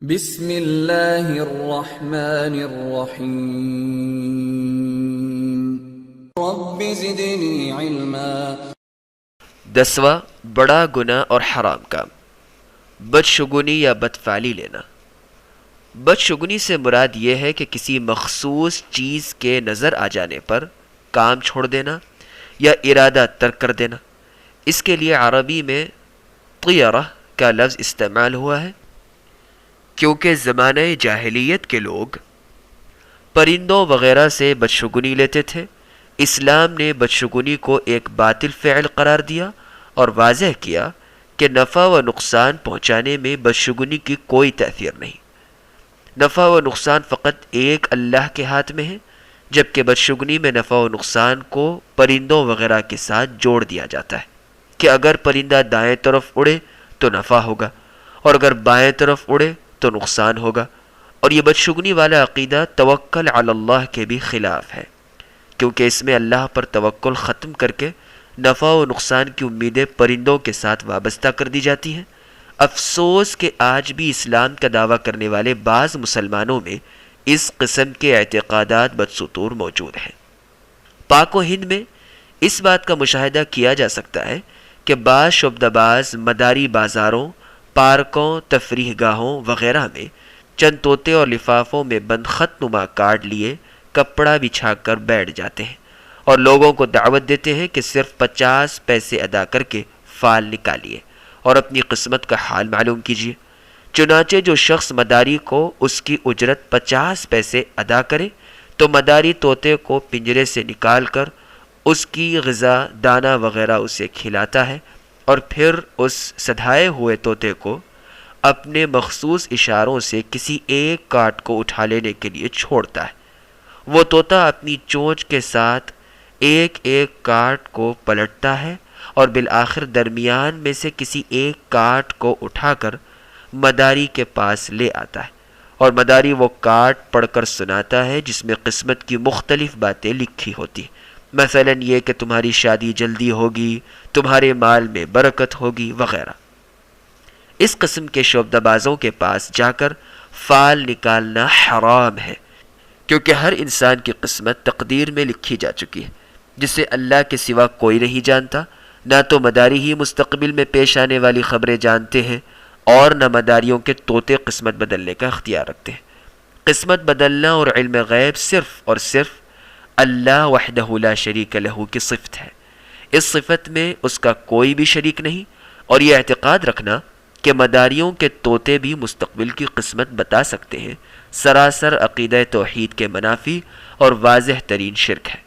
بسم اللہ الرحمن الرحیم رب زدنی علما۔ 10واں بڑا گناہ اور حرام کام، بدشگونی یا بدفعلی لینا۔ بدشگونی سے مراد یہ ہے کہ کسی مخصوص چیز کے نظر آ جانے پر کام چھوڑ دینا یا ارادہ ترک کر دینا۔ اس کے لیے عربی میں طیرہ کا لفظ استعمال ہوا ہے، کیونکہ زمانہ جاہلیت کے لوگ پرندوں وغیرہ سے بدشگونی لیتے تھے۔ اسلام نے بدشگونی کو ایک باطل فعل قرار دیا اور واضح کیا کہ نفع و نقصان پہنچانے میں بدشگونی کی کوئی تاثیر نہیں۔ نفع و نقصان فقط ایک اللہ کے ہاتھ میں ہے، جبکہ بدشگونی میں نفع و نقصان کو پرندوں وغیرہ کے ساتھ جوڑ دیا جاتا ہے کہ اگر پرندہ دائیں طرف اڑے تو نفع ہوگا اور اگر بائیں طرف اڑے تو نقصان ہوگا۔ اور یہ بدشگونی والا عقیدہ توکل علی اللہ کے بھی خلاف ہے، کیونکہ اس میں اللہ پر توکل ختم کر کے نفع و نقصان کی امیدیں پرندوں کے ساتھ وابستہ کر دی جاتی ہیں۔ افسوس کہ آج بھی اسلام کا دعویٰ کرنے والے بعض مسلمانوں میں اس قسم کے اعتقادات بدستور موجود ہیں۔ پاک و ہند میں اس بات کا مشاہدہ کیا جا سکتا ہے کہ بعض شعبدہ باز مداری بازاروں، پارکوں، تفریح گاہوں وغیرہ میں چند طوطے اور لفافوں میں بند خط نما کارڈ لیے کپڑا بچھا کر بیٹھ جاتے ہیں اور لوگوں کو دعوت دیتے ہیں کہ صرف 50 پیسے ادا کر کے فال نکالیے اور اپنی قسمت کا حال معلوم کیجیے۔ چنانچہ جو شخص مداری کو اس کی اجرت 50 پیسے ادا کرے تو مداری طوطے کو پنجرے سے نکال کر اس کی غذا دانہ وغیرہ اسے کھلاتا ہے اور پھر اس سدھائے ہوئے طوطے کو اپنے مخصوص اشاروں سے کسی ایک کارڈ کو اٹھا لینے کے لیے چھوڑتا ہے۔ وہ طوطا اپنی چونچ کے ساتھ ایک ایک کارڈ کو پلٹتا ہے اور بالآخر درمیان میں سے کسی ایک کارڈ کو اٹھا کر مداری کے پاس لے آتا ہے اور مداری وہ کارڈ پڑھ کر سناتا ہے جس میں قسمت کی مختلف باتیں لکھی ہوتی ہیں، مثلا یہ کہ تمہاری شادی جلدی ہوگی، تمہارے مال میں برکت ہوگی وغیرہ۔ اس قسم کے شعبدہ بازوں کے پاس جا کر فال نکالنا حرام ہے، کیونکہ ہر انسان کی قسمت تقدیر میں لکھی جا چکی ہے جسے اللہ کے سوا کوئی نہیں جانتا۔ نہ تو مداری ہی مستقبل میں پیش آنے والی خبریں جانتے ہیں اور نہ مداریوں کے طوطے قسمت بدلنے کا اختیار رکھتے ہیں۔ قسمت بدلنا اور علم غیب صرف اور صرف اللہ وحدہ لا شریک لہ کی صفت ہے، اس صفت میں اس کا کوئی بھی شریک نہیں۔ اور یہ اعتقاد رکھنا کہ مداریوں کے طوطے بھی مستقبل کی قسمت بتا سکتے ہیں سراسر عقیدہ توحید کے منافی اور واضح ترین شرک ہے۔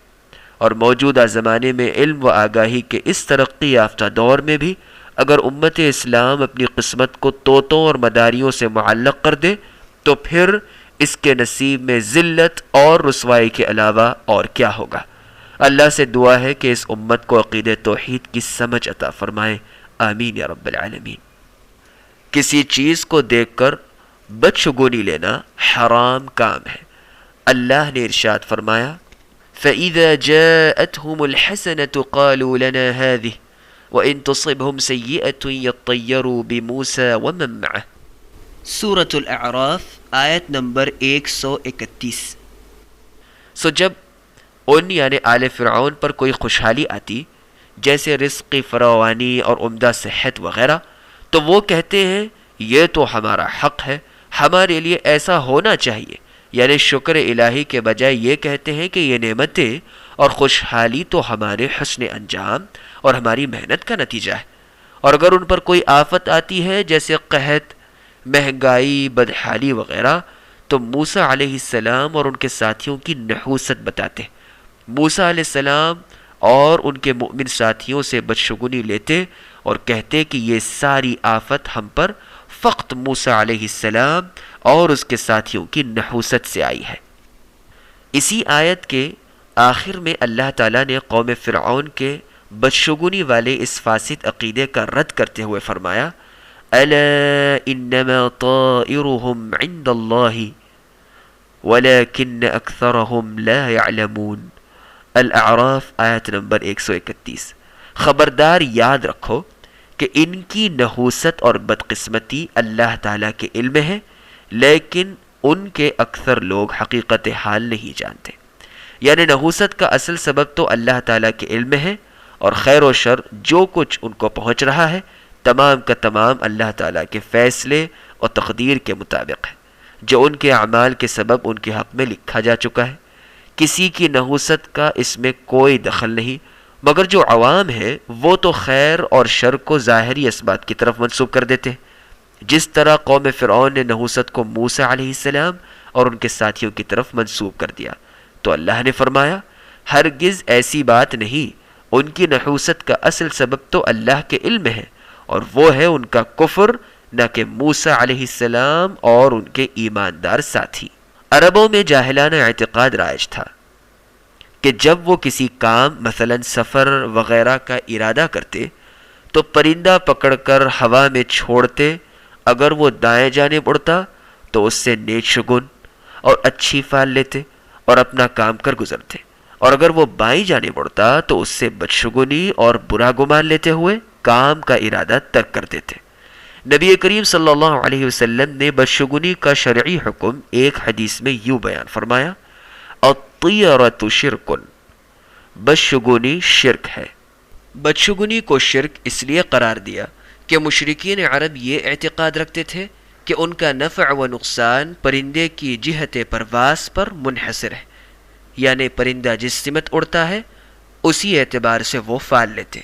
اور موجودہ زمانے میں علم و آگاہی کے اس ترقی یافتہ دور میں بھی اگر امت اسلام اپنی قسمت کو طوطوں اور مداریوں سے معلق کر دے تو پھر اس کے نصیب میں ذلت اور رسوائی کے علاوہ اور کیا ہوگا۔ اللہ سے دعا ہے کہ اس امت کو عقیدہ توحید کی سمجھ عطا فرمائے، آمین یا رب العالمین۔ کسی چیز کو دیکھ کر بدشگونی لینا حرام کام ہے۔ اللہ نے ارشاد فرمایا فَإِذَا جَاءَتْهُمُ الْحَسَنَةُ قَالُوا لَنَا هَذِهِ وَإِن تُصِبْهُمْ سَيِّئَةٌ يَطَّيَّرُوا بِمُوسَى وَمَن مَّعَهُ۔ سورۃ الاعراف آیت نمبر 131۔ جب ان یعنی آل فرعون پر کوئی خوشحالی آتی جیسے رزق کی فراوانی اور عمدہ صحت وغیرہ تو وہ کہتے ہیں یہ تو ہمارا حق ہے، ہمارے لیے ایسا ہونا چاہیے، یعنی شکر الہی کے بجائے یہ کہتے ہیں کہ یہ نعمتیں اور خوشحالی تو ہمارے حسن انجام اور ہماری محنت کا نتیجہ ہے۔ اور اگر ان پر کوئی آفت آتی ہے جیسے قحط، مہنگائی، بدحالی وغیرہ تو موسیٰ علیہ السلام اور ان کے ساتھیوں کی نحوست بتاتے ہیں۔ موسیٰ علیہ السلام اور ان کے مؤمن ساتھیوں سے بدشگونی لیتے اور کہتے کہ یہ ساری آفت ہم پر فقط موسیٰ علیہ السلام اور اس کے ساتھیوں کی نحوست سے آئی ہے۔ اسی آیت کے آخر میں اللہ تعالیٰ نے قوم فرعون کے بدشگونی والے اس فاسد عقیدے کا رد کرتے ہوئے فرمایا الا انما طائرهم عند اللہ ولكن اکثرهم لا يعلمون۔ الاعراف آیت نمبر 131۔ خبردار یاد رکھو کہ ان کی نحوست اور بدقسمتی اللہ تعالیٰ کے علم ہے، لیکن ان کے اکثر لوگ حقیقت حال نہیں جانتے. یعنی نحوست کا اصل سبب تو اللہ تعالیٰ کے علم میں ہے، اور خیر و شر جو کچھ ان کو پہنچ رہا ہے تمام کا تمام اللہ تعالیٰ کے فیصلے اور تقدیر کے مطابق ہے، جو ان کے اعمال کے سبب ان کے حق میں لکھا جا چکا ہے. کسی کی نحوست کا اس میں کوئی دخل نہیں، مگر جو عوام ہے وہ تو خیر اور شر کو ظاہری اسباب کی طرف منسوب کر دیتے ہیں، جس طرح قوم فرعون نے نحوست کو موسیٰ علیہ السلام اور ان کے ساتھیوں کی طرف منسوب کر دیا. تو اللہ نے فرمایا ہرگز ایسی بات نہیں، ان کی نحوست کا اصل سبب تو اللہ کے علم میں ہے، اور وہ ہے ان کا کفر، نہ کہ موسیٰ علیہ السلام اور ان کے ایماندار ساتھی. عربوں میں جاہلانہ اعتقاد رائج تھا کہ جب وہ کسی کام مثلا سفر وغیرہ کا ارادہ کرتے تو پرندہ پکڑ کر ہوا میں چھوڑتے، اگر وہ دائیں جانب اڑتا تو اس سے نیک شگون اور اچھی فال لیتے اور اپنا کام کر گزرتے، اور اگر وہ بائیں جانب اڑتا تو اس سے بدشگونی اور برا گمان لیتے ہوئے کام کا ارادہ ترک کر دیتے. نبی کریم صلی اللہ علیہ وسلم نے بدشگونی کا شرعی حکم ایک حدیث میں یوں بیان فرمایا: الطیرۃ شرک، بدشگونی شرک ہے. بدشگونی کو شرک اس لیے قرار دیا کہ مشرکین عرب یہ اعتقاد رکھتے تھے کہ ان کا نفع و نقصان پرندے کی جہت پرواز پر منحصر ہے، یعنی پرندہ جس سمت اڑتا ہے اسی اعتبار سے وہ فال لیتے،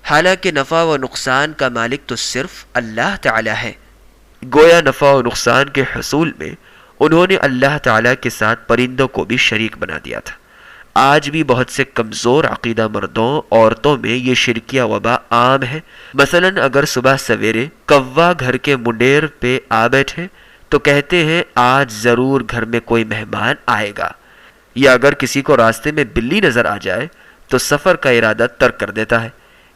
حالانکہ نفع و نقصان کا مالک تو صرف اللہ تعالی ہے. گویا نفع و نقصان کے حصول میں انہوں نے اللہ تعالی کے ساتھ پرندوں کو بھی شریک بنا دیا تھا. آج بھی بہت سے کمزور عقیدہ مردوں عورتوں میں یہ شرکیہ وبا عام ہے. مثلا اگر صبح سویرے کوا گھر کے منڈیر پہ آ بیٹھے تو کہتے ہیں آج ضرور گھر میں کوئی مہمان آئے گا، یا اگر کسی کو راستے میں بلی نظر آ جائے تو سفر کا ارادہ ترک کر دیتا ہے،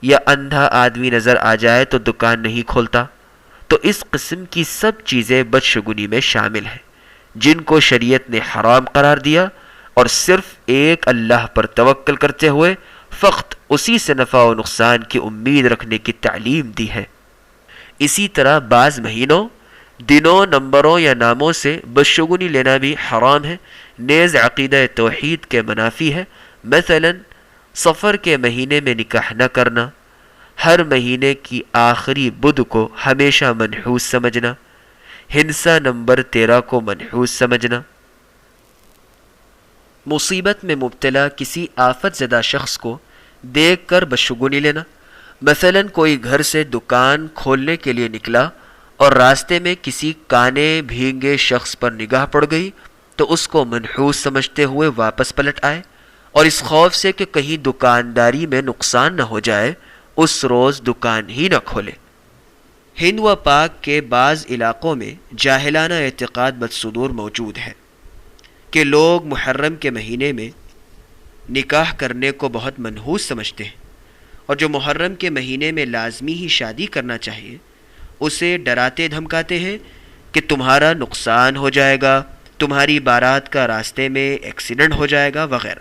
یا اندھا آدمی نظر آ جائے تو دکان نہیں کھولتا. تو اس قسم کی سب چیزیں بدشگونی میں شامل ہیں جن کو شریعت نے حرام قرار دیا، اور صرف ایک اللہ پر توکل کرتے ہوئے فقط اسی سے نفع و نقصان کی امید رکھنے کی تعلیم دی ہے. اسی طرح بعض مہینوں، دنوں، نمبروں یا ناموں سے بدشگونی لینا بھی حرام ہے، نیز عقیدہ توحید کے منافی ہے. مثلا صفر کے مہینے میں نکاح نہ کرنا، ہر مہینے کی آخری بدھ کو ہمیشہ منحوس سمجھنا، ہنسا نمبر 13 کو منحوس سمجھنا. مصیبت میں مبتلا کسی آفت زدہ شخص کو دیکھ کر بدشگونی لینا، مثلا کوئی گھر سے دکان کھولنے کے لیے نکلا اور راستے میں کسی کانے بھینگے شخص پر نگاہ پڑ گئی تو اس کو منحوس سمجھتے ہوئے واپس پلٹ آئے، اور اس خوف سے کہ کہیں دکانداری میں نقصان نہ ہو جائے اس روز دکان ہی نہ کھولے. ہند و پاک کے بعض علاقوں میں جاہلانہ اعتقاد بدصدور موجود ہے کہ لوگ محرم کے مہینے میں نکاح کرنے کو بہت منحوس سمجھتے ہیں، اور جو محرم کے مہینے میں لازمی ہی شادی کرنا چاہیے اسے ڈراتے دھمکاتے ہیں کہ تمہارا نقصان ہو جائے گا، تمہاری بارات کا راستے میں ایکسیڈنٹ ہو جائے گا وغیرہ.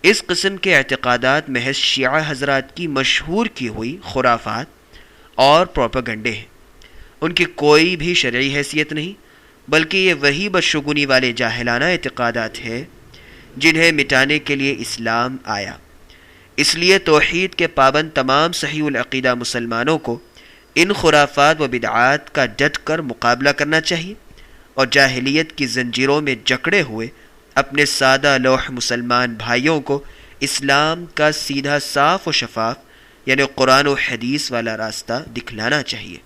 اس قسم کے اعتقادات محض شیعہ حضرات کی مشہور کی ہوئی خرافات اور پروپیگنڈے ہیں. ان کی کوئی بھی شرعی حیثیت نہیں، بلکہ یہ وہی بدشگونی والے جاہلانہ اعتقادات ہیں جنہیں مٹانے کے لیے اسلام آیا. اس لیے توحید کے پابند تمام صحیح العقیدہ مسلمانوں کو ان خرافات و بدعات کا ڈٹ کر مقابلہ کرنا چاہیے، اور جاہلیت کی زنجیروں میں جکڑے ہوئے اپنے سادہ لوح مسلمان بھائیوں کو اسلام کا سیدھا صاف و شفاف یعنی قرآن و حدیث والا راستہ دکھلانا چاہیے.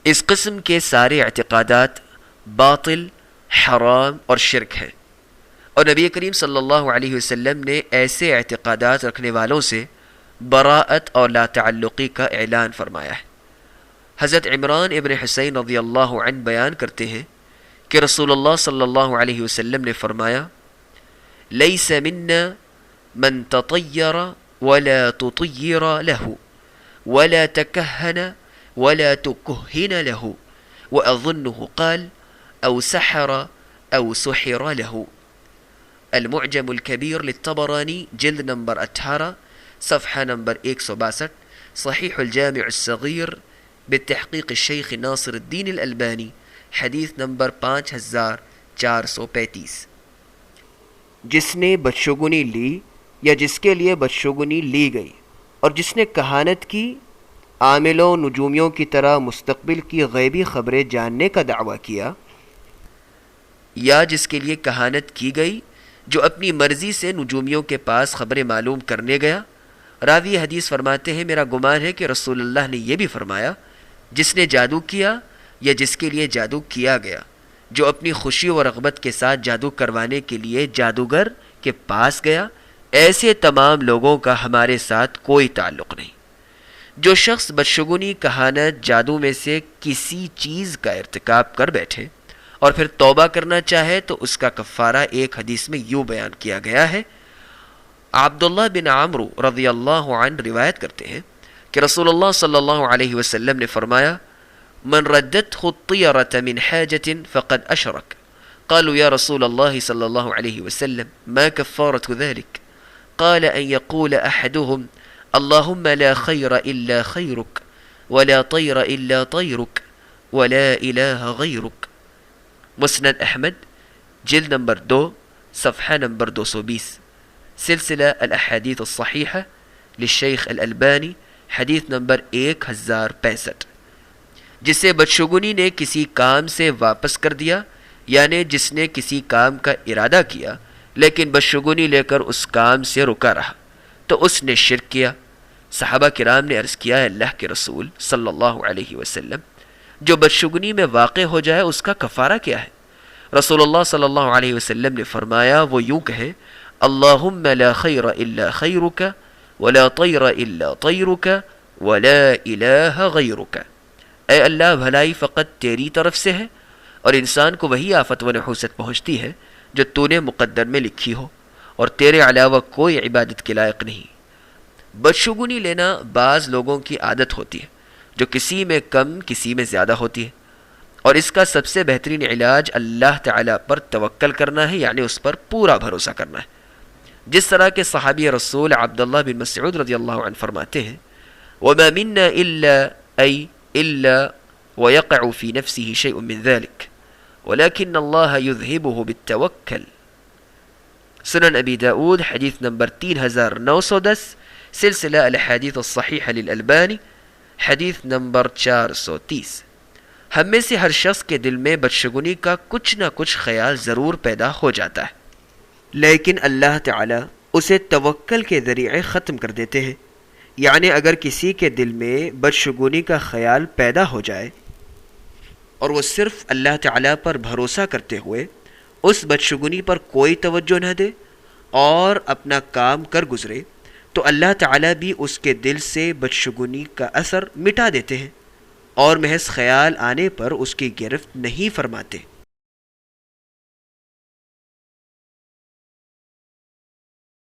اس قسم کے سارے اعتقادات باطل، حرام اور شرک ہیں، اور نبی کریم صلی اللہ علیہ وسلم نے ایسے اعتقادات رکھنے والوں سے براءت اور لا تعلقی کا اعلان فرمایا ہے. حضرت عمران ابن حسین رضی اللہ عنہ بیان کرتے ہیں کہ رسول اللہ صلی اللہ علیہ وسلم نے فرمایا: لیس منا من تطیر ولا تطیر له ولا تکہن ولا تکہن له واظنه قال او سحر او سحر له. المعجم الكبیر للطبرانی جلد نمبر 18 صفحہ نمبر 162، صحیح الجامع الصغیر بتحقیق الشیخ ناصر الدین الالبانی حدیث نمبر 5435۔ جس نے بدشگونی لی یا جس کے لیے بدشگونی لی گئی، اور جس نے کہانت کی، عاملوں نجومیوں کی طرح مستقبل کی غیبی خبریں جاننے کا دعویٰ کیا، یا جس کے لیے کہانت کی گئی جو اپنی مرضی سے نجومیوں کے پاس خبریں معلوم کرنے گیا۔ راوی حدیث فرماتے ہیں میرا گمان ہے کہ رسول اللہ نے یہ بھی فرمایا، جس نے جادو کیا یا جس کے لیے جادو کیا گیا، جو اپنی خوشی و رغبت کے ساتھ جادو کروانے کے لیے جادوگر کے پاس گیا، ایسے تمام لوگوں کا ہمارے ساتھ کوئی تعلق نہیں۔ جو شخص بدشگونی، کہانت، جادو میں سے کسی چیز کا ارتکاب کر بیٹھے اور پھر توبہ کرنا چاہے تو اس کا کفارہ ایک حدیث میں یوں بیان کیا گیا ہے۔ عبداللہ بن عمرو رضی اللہ عنہ روایت کرتے ہیں کہ رسول اللہ صلی اللہ علیہ وسلم نے فرمایا، من ردته الطيرة من حاجة فقد أشرك۔ قالوا يا رسول الله صلى الله عليه وسلم ما كفارة ذلك؟ قال أن يقول أحدهم اللهم لا خير إلا خيرك ولا طير إلا طيرك ولا إله غيرك۔ مسند احمد جلد نمبر 2 صفحہ نمبر 220، سلسلہ الاحادیث الصحیحہ للشیخ الالبانی حدیث نمبر 1065۔ جسے بدشگونی نے کسی کام سے واپس کر دیا، یعنی جس نے کسی کام کا ارادہ کیا لیکن بدشگونی لے کر اس کام سے رکا رہا تو اس نے شرک کیا۔ صحابہ کرام نے عرض کیا، اللہ کے رسول صلی اللہ علیہ وسلم، جو بدشگونی میں واقع ہو جائے اس کا کفارہ کیا ہے؟ رسول اللہ صلی اللہ علیہ وسلم نے فرمایا، وہ یوں کہے، اللہم لا خیر الا خیرک ولا طیر الا طیرک ولا الہ غیرک۔ اے اللہ، بھلائی فقط تیری طرف سے ہے اور انسان کو وہی آفت و نحوست پہنچتی ہے جو تو نے مقدر میں لکھی ہو، اور تیرے علاوہ کوئی عبادت کے لائق نہیں۔ بدشگونی لینا بعض لوگوں کی عادت ہوتی ہے، جو کسی میں کم کسی میں زیادہ ہوتی ہے، اور اس کا سب سے بہترین علاج اللہ تعالیٰ پر توکل کرنا ہے، یعنی اس پر پورا بھروسہ کرنا ہے۔ جس طرح کہ صحابی رسول عبداللہ بن مسعود رضی اللہ عنہ فرماتے ہیں، وَمَا مِنَّا إِلَّا وَيَقَعُ فِي نَفْسِهِ شَيْءٌ مِّن ذَلِكَ وَلَكِنَّ اللَّهَ يُذْهِبُهُ بِالتَّوَكُّلِ۔ سنن ابی داؤد حدیث نمبر 3910، سلسلہ الاحادیث الصحیحہ للالبانی حدیث نمبر 430۔ ہم میں سے ہر شخص کے دل میں بدشگونی کا کچھ نہ کچھ خیال ضرور پیدا ہو جاتا ہے، لیکن اللہ تعالیٰ اسے توکل کے ذریعے ختم کر دیتے ہیں۔ یعنی اگر کسی کے دل میں بدشگونی کا خیال پیدا ہو جائے اور وہ صرف اللہ تعالیٰ پر بھروسہ کرتے ہوئے اس بدشگونی پر کوئی توجہ نہ دے اور اپنا کام کر گزرے، تو اللہ تعالیٰ بھی اس کے دل سے بدشگونی کا اثر مٹا دیتے ہیں اور محض خیال آنے پر اس کی گرفت نہیں فرماتے۔